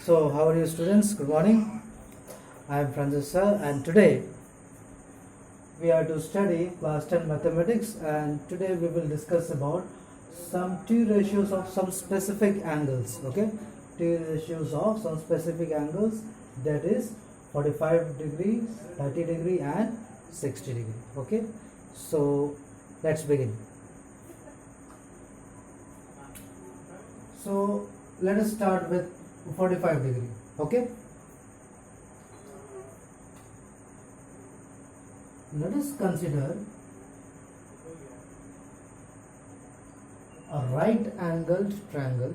So, how are you, students? Good morning. I am Francis sir, and today we are to study class 10 mathematics, and today we will discuss about some T ratios of some specific angles. Okay, T ratios of some specific angles, that is 45 degrees, 30 degree, and 60 degree. Okay, so let's begin. So let us start with 45 degree. Okay, let us consider a right angled triangle.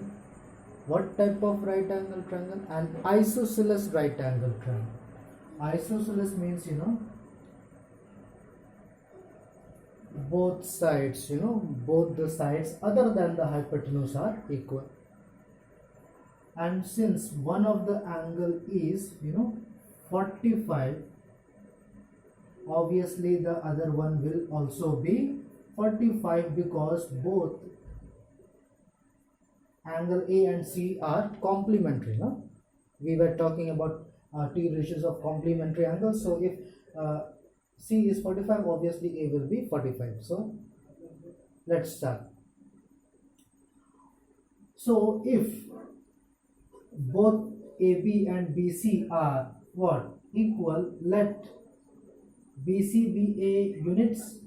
What type of right angled triangle? An isosceles right angled triangle. Isosceles means both sides, both the sides other than the hypotenuse are equal. And since one of the angle is 45, obviously the other one will also be 45, because both angle A and C are complementary. We were talking about T ratios of complementary angles. So if C is 45, obviously A will be 45. So let's start. So if both AB and BC are what? Equal, let BC be A units,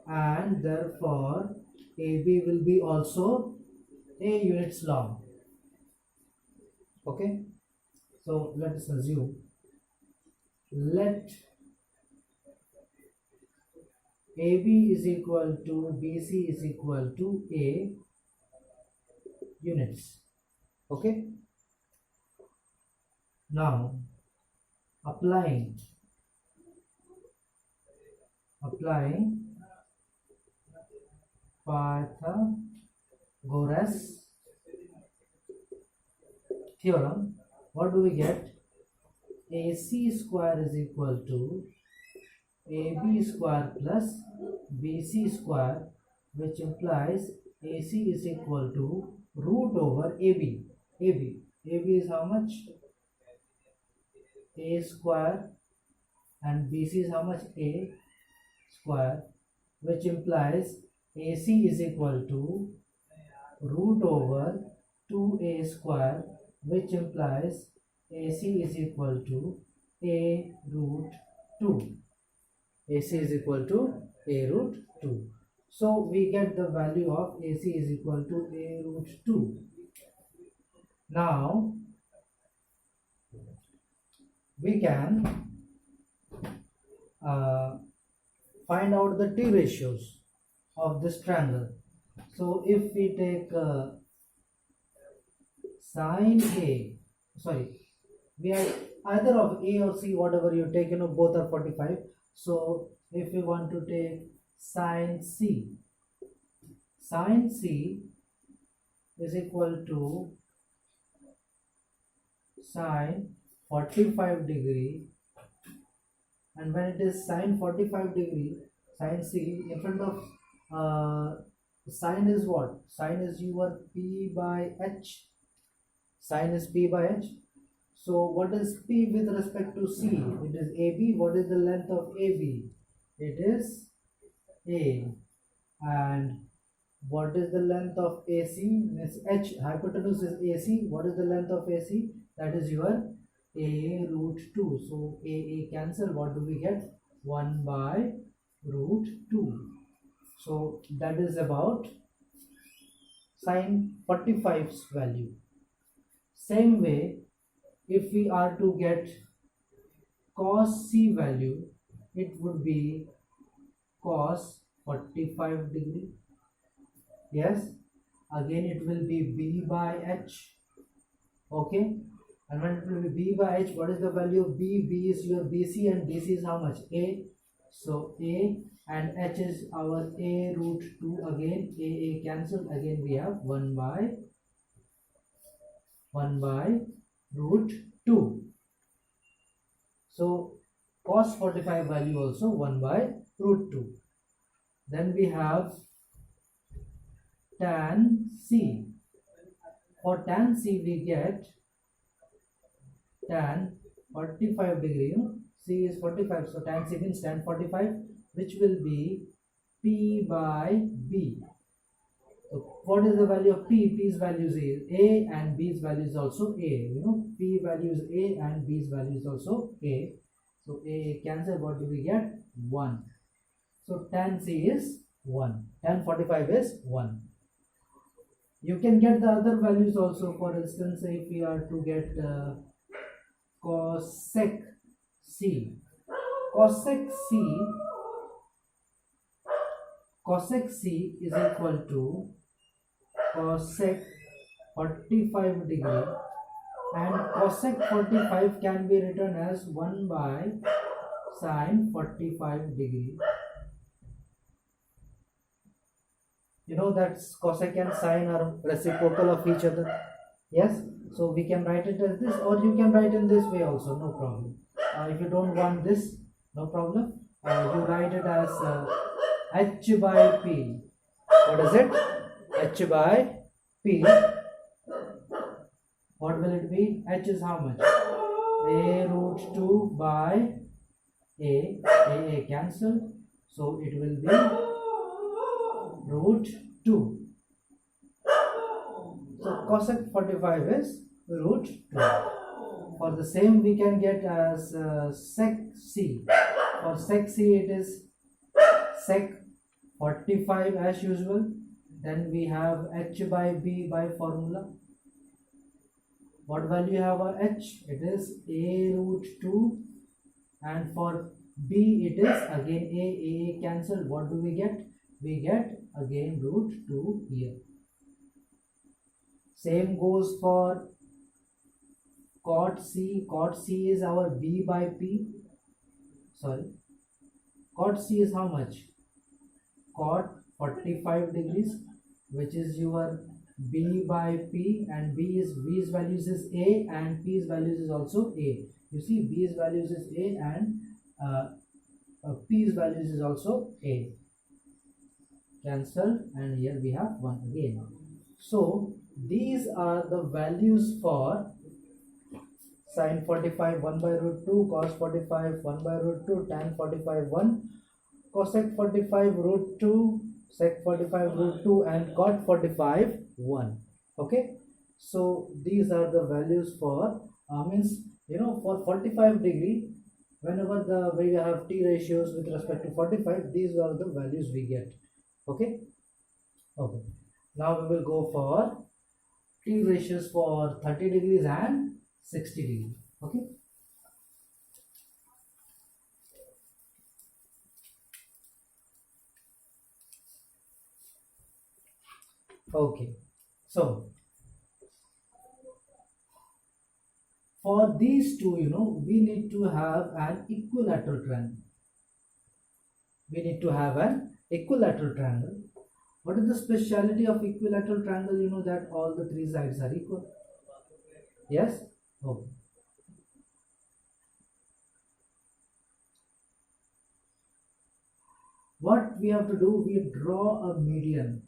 and therefore AB will be also A units long. Okay, so let us assume, let AB is equal to BC is equal to A units. Okay, now applying Pythagoras theorem, what do we get? AC square is equal to AB square plus BC square, which implies AC is equal to root over AB. AB is how much? A square, and BC is how much? A square, which implies AC is equal to root over 2A square, which implies AC is equal to A root 2. AC is equal to A root 2. So we get the value of AC is equal to A root 2. Now we can find out the T ratios of this triangle. So if we take sine A, we are either of A or C, whatever you take, both are 45. So if we want to take sine C is equal to sine 45 degree, and when it is sine 45 degree, sine C, in front of sine is what? Sine is your P by H. Sine is P by H. So what is P with respect to C? It is AB. What is the length of AB? It is A. And what is the length of AC? It's H. Hypotenuse is AC. What is the length of AC? That is your A root 2. So A cancel. What do we get? 1 by root 2. So that is about sine 45's value. Same way, if we are to get cos C value, it would be cos 45 degree. Yes, again it will be B by H. Okay, and when it will be B by H, what is the value of B? B is your BC, and BC is how much? A. So A, and H is our A root 2. Again A cancel. Again we have 1 by root 2. So cos 45 value also 1 by root 2. Then we have tan C. For tan C we get tan 45 degree, C is 45, so tan C means tan 45, which will be P by B. So what is the value of P? P's value is A and B's value is also A. P value is A and B's value is also A. So A cancel, what do we get? 1. So tan C is 1. Tan 45 is 1. You can get the other values also. For instance, if we are to get cosec C. Cosec C is equal to cosec 45 degree, and cosec 45 can be written as 1 by sine 45 degree. You know that cosec and sine are reciprocal of each other. Yes, so we can write it as this, or you can write in this way also, no problem. If you don't want this, no problem. You write it as h by p. What is it? H by p. What will it be? H is how much? A root 2 by A cancelled. So it will be root 2. So cosec 45 is root 2. For the same we can get as sec C. For sec C it is sec 45 as usual. Then we have h by b by formula. What value you have a h? It is a root 2, and for b it is again a cancel. What do we get? We get again root 2 here. Same goes for cot C. Cot C is our b by p. Sorry, cot C is how much? Cot 45 degrees, which is your b by p, and b's values is a and p's values is also a. You see, b's values is a and p's values is also a. Cancelled, and here we have 1 again. So these are the values for sine 45 1 by root 2, cos 45 1 by root 2, tan 45 1, cosec 45 root 2, sec 45 root 2, and cot 45 1. Okay, so these are the values for for 45 degree. Whenever we have t ratios with respect to 45, these are the values we get. Okay. Now we will go for t ratios for 30 degrees and 60 degrees. Okay, so for these two, we need to have an equilateral triangle. What is the speciality of equilateral triangle? You know that all the three sides are equal. Yes? Okay. What we have to do, we draw a median,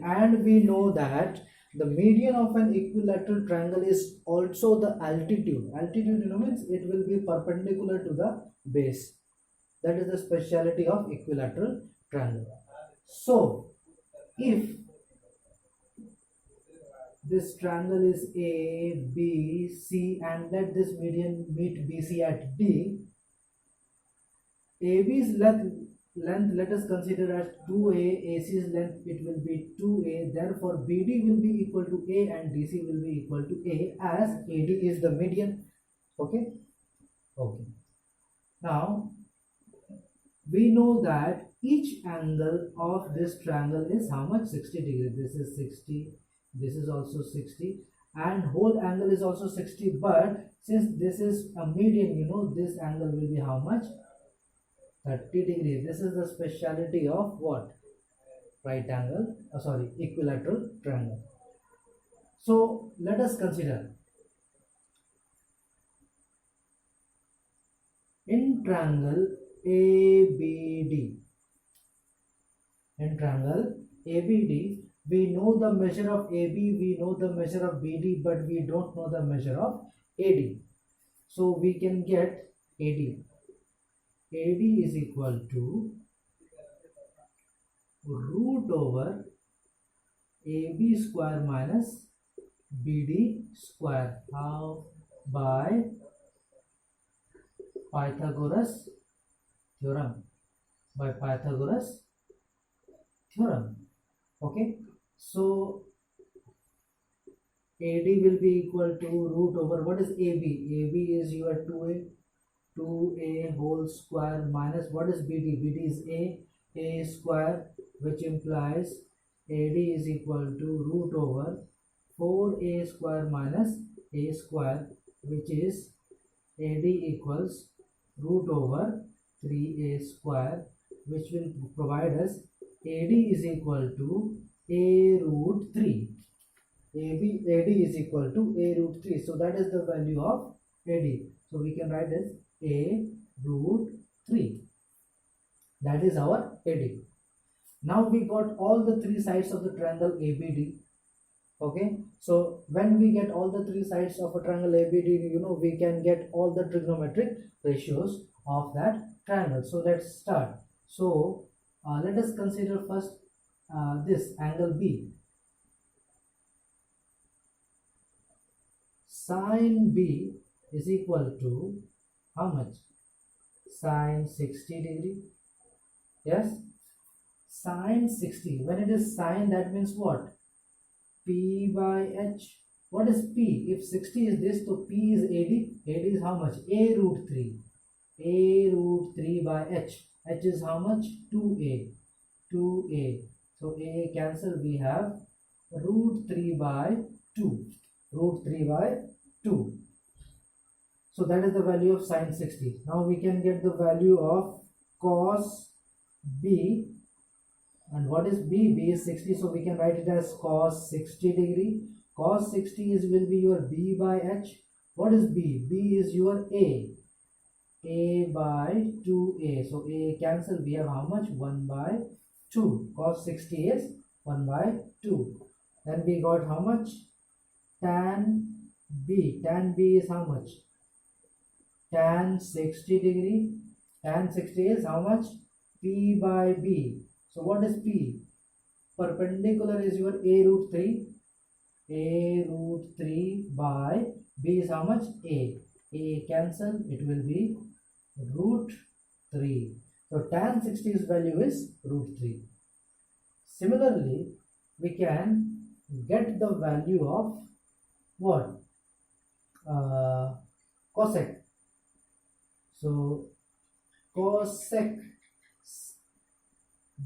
and we know that the median of an equilateral triangle is also the altitude. Altitude, means it will be perpendicular to the base. That is the speciality of equilateral triangle. So if this triangle is A, B, C, and let this median meet BC at D, AB's length let us consider as 2A, AC's length it will be 2A, therefore BD will be equal to A and DC will be equal to A, as AD is the median. Okay. Now we know that each angle of this triangle is how much? 60 degrees. This is 60, this is also 60, and whole angle is also 60, but since this is a median, this angle will be how much? 30 degrees. This is the speciality of what? Equilateral triangle. So let us consider in triangle ABD. We know the measure of AB, we know the measure of BD, but we don't know the measure of AD. So we can get AD. AD is equal to root over AB square minus BD square. How? By Pythagoras theorem. By Pythagoras theorem. Okay. So AD will be equal to root over, what is AB? AB is your 2A whole square minus, what is BD? BD is A square, which implies AD is equal to root over 4A square minus A square, which is AD equals root over 3A square, which will provide us AD is equal to A root 3. AD is equal to A root 3. So that is the value of AD. So we can write as A root 3. That is our AD. Now we got all the three sides of the triangle ABD. Okay. So when we get all the three sides of a triangle ABD, we can get all the trigonometric ratios of that triangle. So let's start. So let us consider first this angle B. Sine B is equal to how much? Sine 60 degree. Yes, sine 60. When it is sine, that means what? P by H. What is P? If 60 is this, so P is AD. AD is how much? A root 3. A root 3 by H. H is how much? 2A. 2A. So A cancel. We have root 3 by 2. Root 3 by 2. So that is the value of sine 60. Now we can get the value of cos B. And what is B? B is 60. So we can write it as cos 60 degree. Cos 60 will be your B by H. What is B? B is your A. A by 2A. So A cancel. We have how much? 1 by 2. Cos 60 is 1 by 2. Then we got how much? Tan B. Tan B is how much? Tan 60 degree. Tan 60 is how much? P by B. So what is P? Perpendicular is your A root 3. A root 3 by B is how much? A. A cancel. It will be root 3. So tan 60's value is root 3. Similarly, we can get the value of what? Cosec. So cosec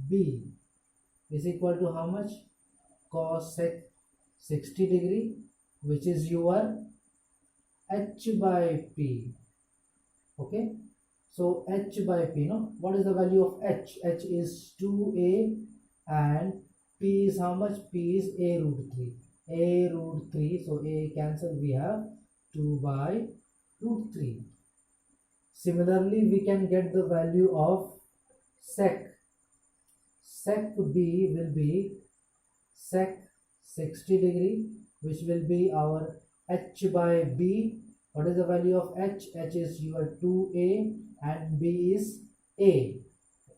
B is equal to how much? Cosec 60 degree, which is your H by P. Okay. So H by P, no? What is the value of H? H is 2A and P is how much? P is A root 3. A root 3. So A cancel. We have 2 by root 3. Similarly, we can get the value of sec. Sec B will be sec 60 degree, which will be our H by B. What is the value of H? H is your 2A and B is A.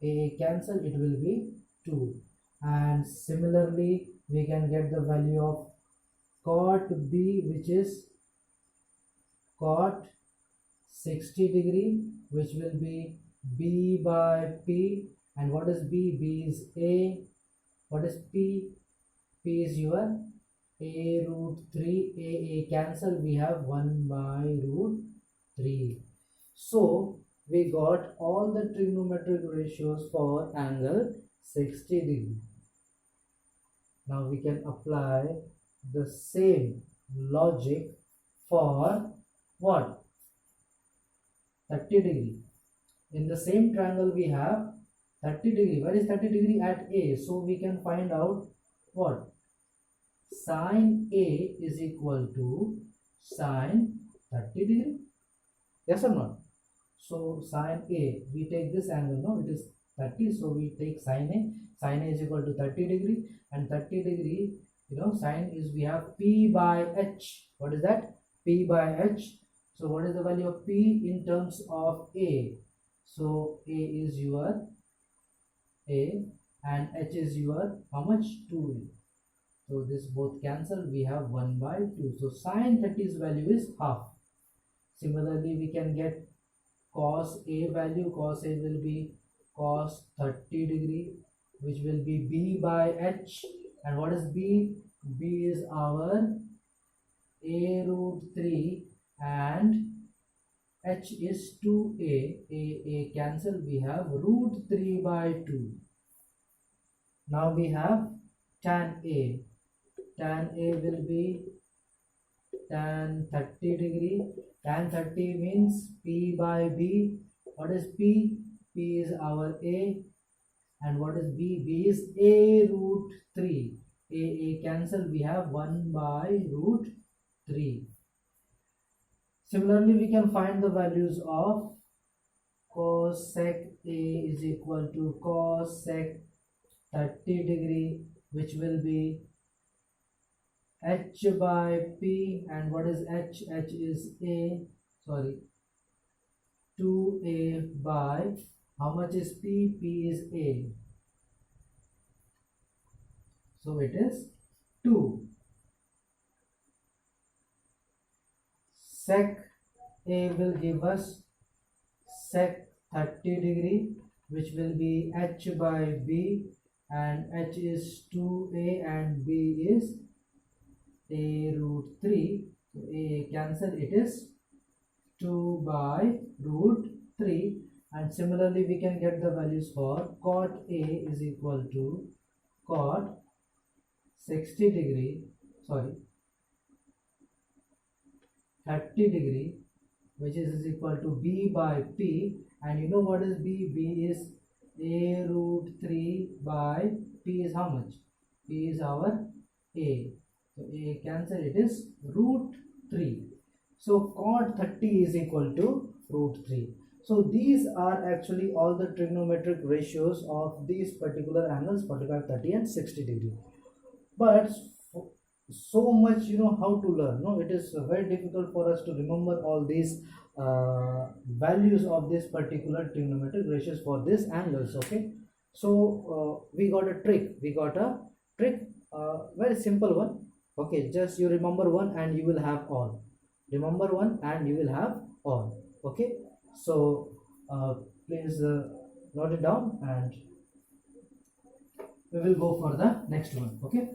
A cancel. It will be 2. And similarly, we can get the value of cot B, which is cot 60 degree, which will be B by P. And what is B? B is A. What is P? P is your A root 3. A cancel. We have 1 by root 3. So we got all the trigonometric ratios for angle 60 degree. Now we can apply the same logic for what? 30 degree. In the same triangle we have 30 degree. Where is 30 degree? At A. So we can find out what? Sine A is equal to sine 30 degree. Yes or not? So sine A, we take this angle, no? It is 30. So we take sine A. Sine A is equal to 30 degree, and 30 degree, sine is, we have P by H. What is that? P by H. So what is the value of P in terms of A? So A is your A, and H is your how much? 2A. So this both cancel. We have 1 by 2. So sine 30's value is half. Similarly, we can get cos A value. Cos A will be cos 30 degree, which will be B by H. And what is B? B is our A root 3, and H is 2A. A cancel. We have root 3 by 2. Now we have tan A. Tan A will be tan 30 degree. Tan 30 means P by B. What is P? P is our A. And what is B? B is A root 3. A cancel. We have 1 by root 3. Similarly, we can find the values of cosec A is equal to cosec 30 degree, which will be H by P. And what is H? H is 2A by, how much is P? P is A. So it is 2. Sec A will give us sec 30 degree, which will be H by B, and H is 2A and B is A root 3. So A cancel. It is 2 by root 3. And similarly, we can get the values for cot A is equal to cot 60 degree, 30 degree, which is equal to B by P. And you know what is B? B is A root 3 by P is how much? P is our A. So A cancel. It is root 3. So cot 30 is equal to root 3. So these are actually all the trigonometric ratios of these particular angles, 45, 30 and 60 degree. But so much how to learn. No, it is very difficult for us to remember all these values of this particular trigonometric ratios for these angles. Okay, so we got a trick. Very simple one. Okay, just you remember one and you will have all. Remember one and you will have all. Okay, so please note it down, and we will go for the next one. Okay.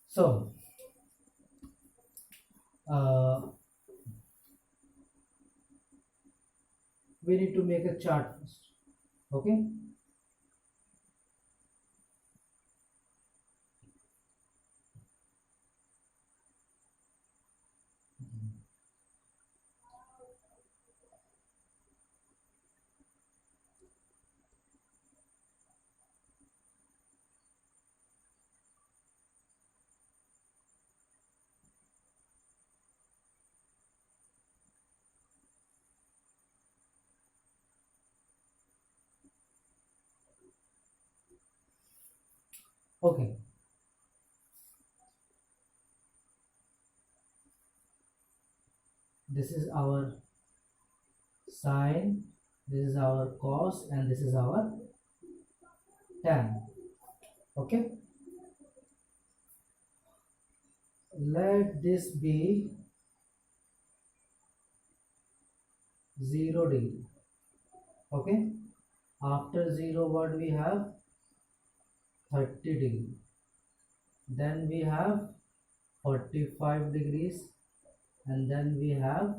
So we need to make a chart first. Okay. Okay. This is our sine, this is our cos, and this is our tan. Okay. Let this be 0 degree. Okay. After 0, what we have? 30 degree. Then we have 45 degrees, and then we have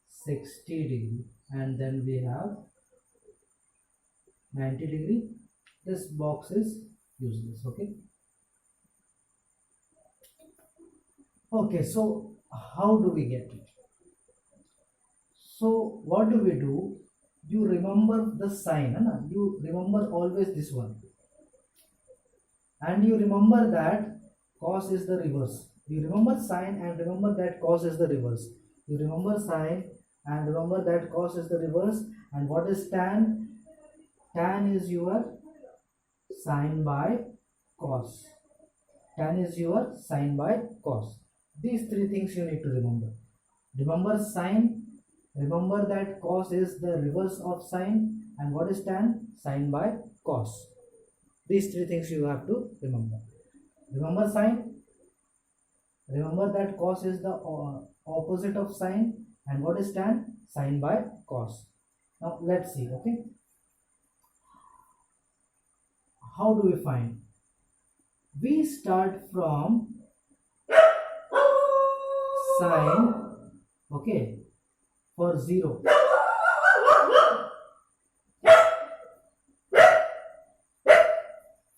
60 degree, and then we have 90 degree. This box is useless. Okay, so how do we get it? So what do we do? You remember the sign, you remember always this one, and you remember that cos is the reverse. You remember sine and remember that cos is the reverse. You remember sine and remember that cos is the reverse. And what is tan? Tan is your sine by cos. Tan is your sine by cos. These three things you need to remember. Remember sine, remember that cos is the reverse of sine, and what is tan? Sine by cos. These three things you have to remember. Remember sine, remember that cos is the opposite of sine, and what is tan? Sine by cos. Now let's see, okay? How do we find? We start from sine, okay, for 0.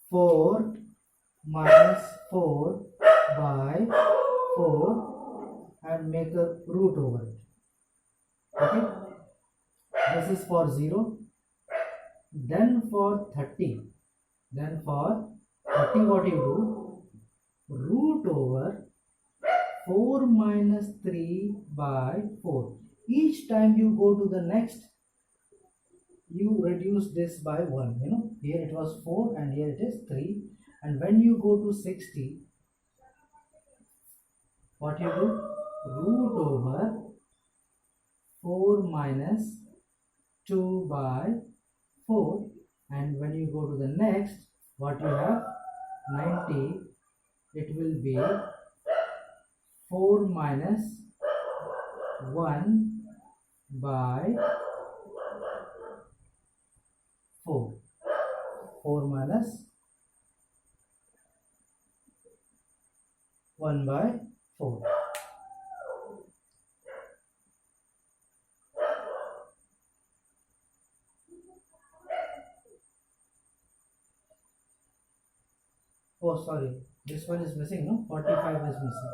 Four minus 4 by 4 and make a root over it. Okay, this is for 0. Then for 30, what you do? Root over 4 minus 3 by 4. Each time you go to the next, you reduce this by 1. You know, here it was 4 and here it is 3. And when you go to 60, what you do? Root over 4 minus 2 by 4. And when you go to the next, what you have? 90. It will be 4 minus 1 by 4. 4 minus 1 by 4. Oh, sorry. This one is missing, no? 45 is missing.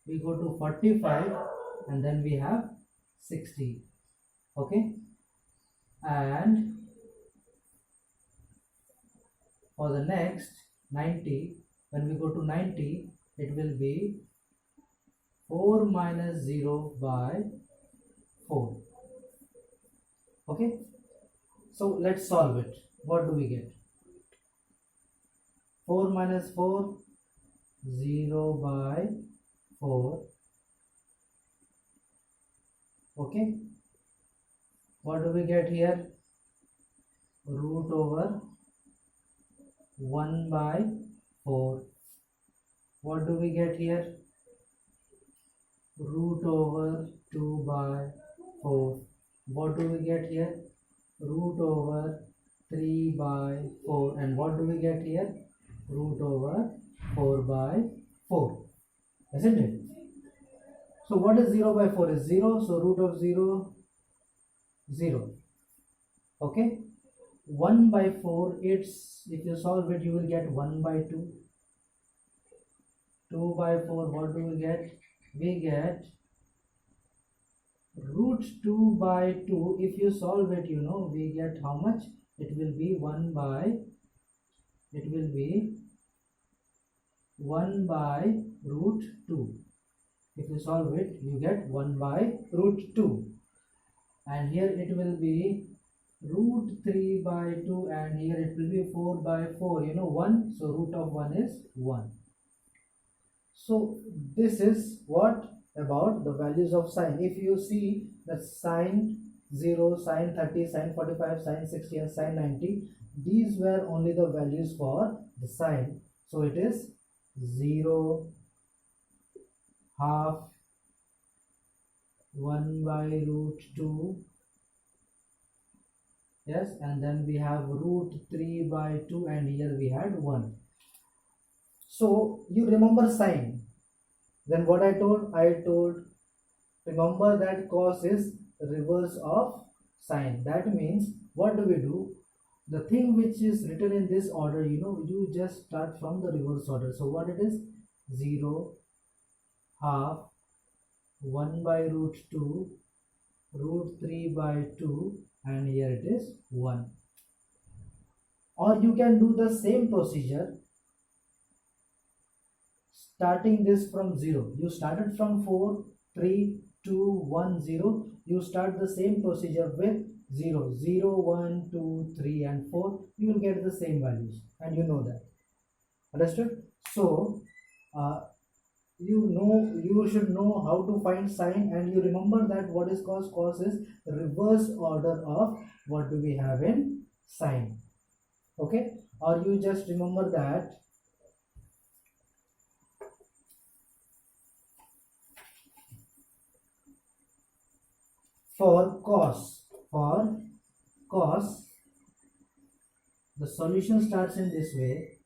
We go to 45 and then we have 60. Okay? And for the next 90, when we go to 90, it will be 4 minus 0 by 4. Okay? So let's solve it. What do we get? 4 minus 4, 0 by 4. Okay? What do we get here? Root over 1 by 4. What do we get here? Root over 2 by 4. What do we get here? Root over 3 by 4. And what do we get here? Root over 4 by 4. Isn't it? So what is 0 by 4 is 0. So root of 0, 0. Okay? 1 by 4, it's, if you solve it, you will get 1 by 2. 2 by 4, what do we get? We get root 2 by 2. If you solve it, you know, we get how much? It will be 1 by, it will be 1 by root 2. If you solve it, you get 1 by root 2. And here it will be root 3 by 2, and here it will be 4 by 4. You know, 1. So root of 1 is 1. So this is what about the values of sine. If you see that sine 0, sine 30, sine 45, sine 60 and sine 90, these were only the values for the sine. So it is 0, half, 1 by root 2, yes, and then we have root 3 by 2, and here we had 1. So you remember sine. Then what I told? Remember that cos is reverse of sine. That means what do we do? The thing which is written in this order, you know, you just start from the reverse order. So what it is? 0, half, 1 by root 2, root 3 by 2, and here it is 1. Or you can do the same procedure. starting this from 0. You started from 4, 3, 2, 1, 0. You start the same procedure with 0, 0, 1, 2, 3 and 4. You will get the same values, and you know that. Understood? So you should know how to find sine, and you remember that what is cos. Cos is the reverse order of what do we have in sine. Okay, or you just remember that for cos the solution starts in this way: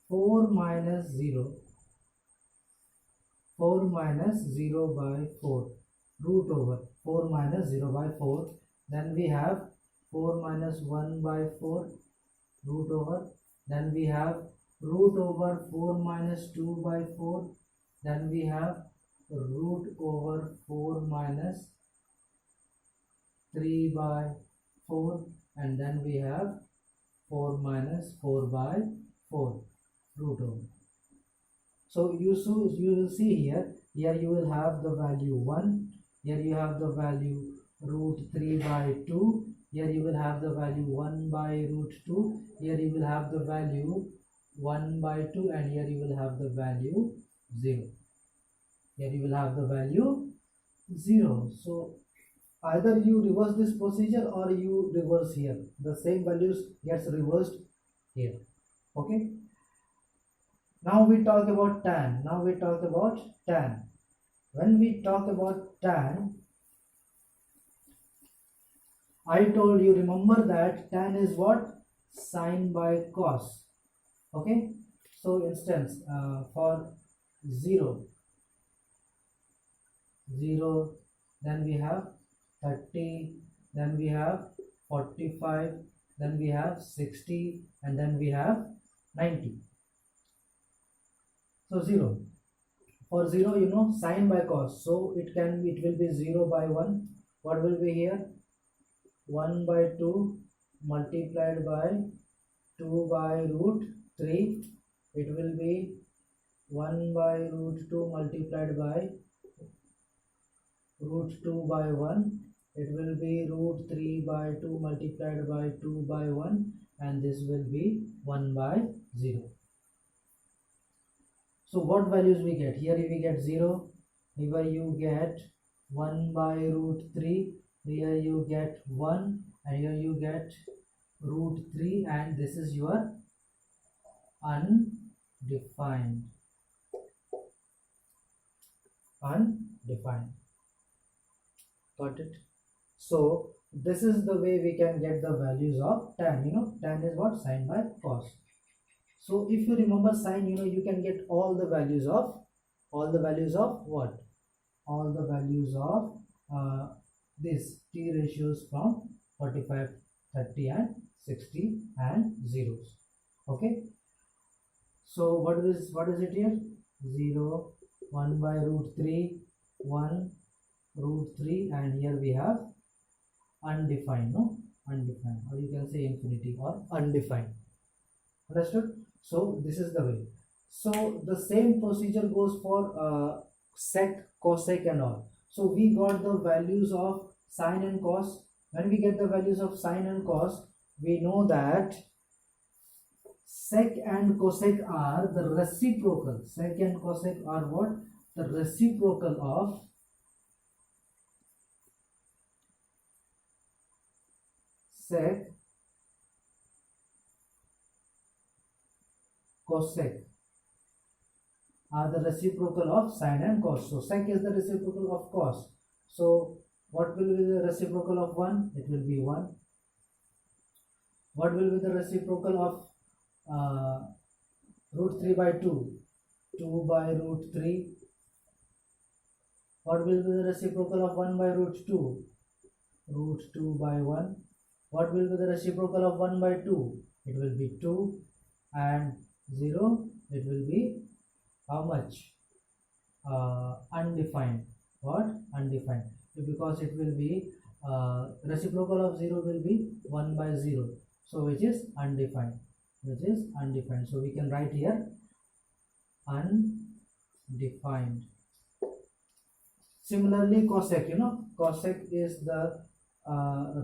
4 minus 0 by 4 root over 4 minus 0 by 4. Then we have 4 minus 1 by 4 root over. Then we have root over 4 minus 2 by 4. Then we have root over 4 minus 3 by 4. And then we have 4 minus 4 by 4 root over. So you will see here you will have the value 1, here you have the value root 3 by 2, here you will have the value 1 by root 2, here you will have the value 1 by 2, and here you will have the value 0. Here you will have the value 0. So either you reverse this procedure or you reverse here. The same values gets reversed here. Okay. Now we talk about tan. When we talk about tan, I told you, remember that tan is what? Sine by cos. Okay. So instance, for 0, then we have 30, then we have 45, then we have 60, and then we have 90. So 0. For 0, you know, sine by cos. So it will be 0 by 1. What will be here? 1 by 2 multiplied by 2 by root 3. It will be 1 by root 2 multiplied by root 2 by 1. It will be root 3 by 2 multiplied by 2 by 1, and this will be 1 by 0. So what values we get? Here we get 0, here you get 1 by root 3, here you get 1, and here you get root 3, and this is your undefined. Got it? So this is the way we can get the values of tan. You know, tan is what? Sine by cos. So if you remember sine, you know, you can get all the values of what? All the values of this t ratios from 45, 30 and 60 and zeros. Okay. So what is it here? 0, 1 by root 3, 1 root 3, and here we have undefined, no? Undefined, or you can say infinity or undefined. Understood? So this is the way. So the same procedure goes for sec, cosec and all. So we got the values of sine and cos. When we get the values of sine and cos, we know that sec and cosec are the reciprocal. Sec and cosec are what? The reciprocal of sec, cosec are the reciprocal of sine and cos. So sec is the reciprocal of cos. So what will be the reciprocal of 1? It will be 1. What will be the reciprocal of root 3 by 2? 2 by root 3. What will be the reciprocal of 1 by root 2? Root 2 by 1. What will be the reciprocal of 1 by 2? It will be 2, and 0, it will be how much? Undefined. What? Undefined. Because it will be reciprocal of 0 will be 1 by 0. So which is undefined. So we can write here undefined. defined. Similarly, cosec, cosec is the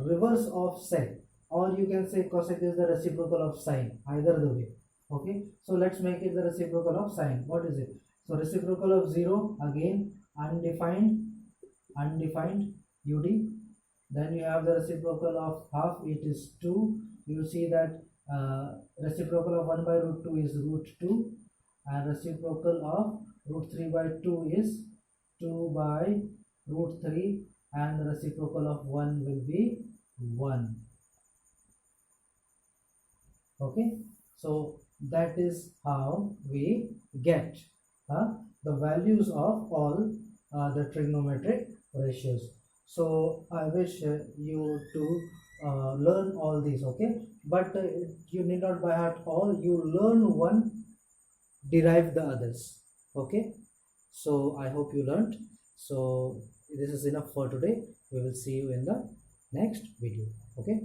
reverse of sec, or you can say cosec is the reciprocal of sine, either the way. Okay, so let's make it the reciprocal of sine. What is it? So reciprocal of 0, again undefined ud. Then you have the reciprocal of half, it is 2. You see that reciprocal of 1 by root 2 is root 2, and reciprocal of root 3 by 2 is 2 by root 3, and the reciprocal of 1 will be 1. Okay, so that is how we get the values of all the trigonometric ratios. So I wish you to learn all these, okay, but you need not by heart all. You learn one, derive the others. Okay, so I hope you learned. So this is enough for today. We will see you in the next video. Okay.